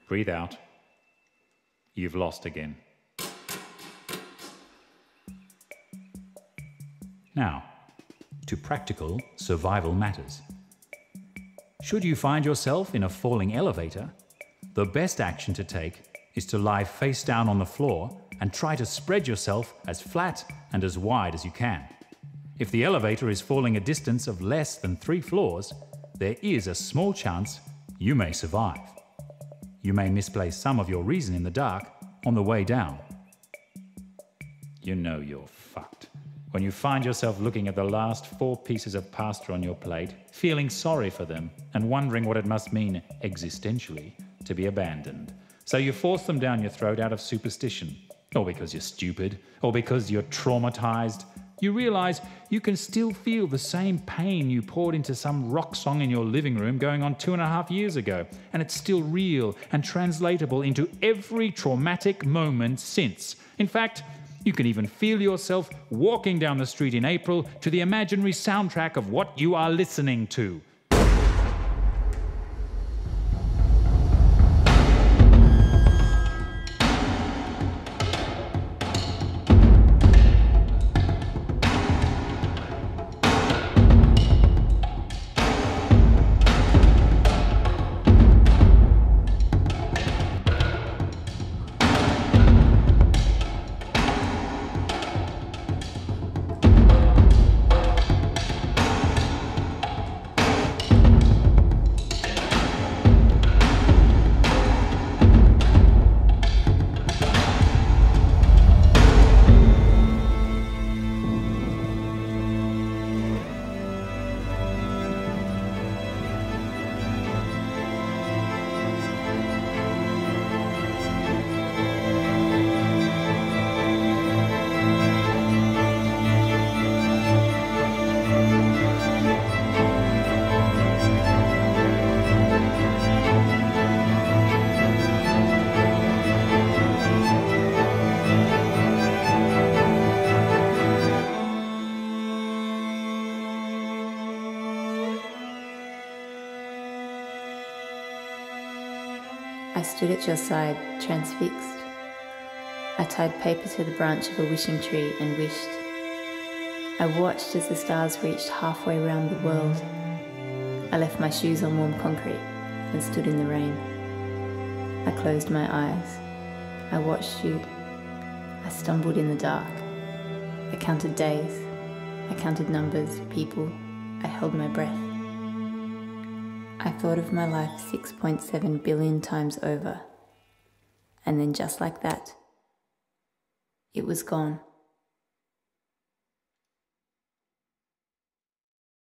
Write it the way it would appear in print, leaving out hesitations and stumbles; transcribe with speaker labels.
Speaker 1: Breathe out. You've lost again. Now, to practical survival matters. Should you find yourself in a falling elevator, the best action to take is to lie face down on the floor and try to spread yourself as flat and as wide as you can. If the elevator is falling a distance of less than 3 floors, there is a small chance you may survive. You may misplace some of your reason in the dark on the way down. You know you're fucked when you find yourself looking at the last 4 pieces of pasta on your plate, feeling sorry for them and wondering what it must mean existentially to be abandoned. So you force them down your throat out of superstition, or because you're stupid, or because you're traumatized. You realize you can still feel the same pain you poured into some rock song in your living room going on 2.5 years ago, and it's still real and translatable into every traumatic moment since. In fact, you can even feel yourself walking down the street in April to the imaginary soundtrack of what you are listening to.
Speaker 2: I stood at your side, transfixed. I tied paper to the branch of a wishing tree and wished. I watched as the stars reached halfway round the world. I left my shoes on warm concrete and stood in the rain. I closed my eyes. I watched you. I stumbled in the dark. I counted days. I counted numbers, people. I held my breath. I thought of my life 6.7 billion times over. And then just like that, it was gone.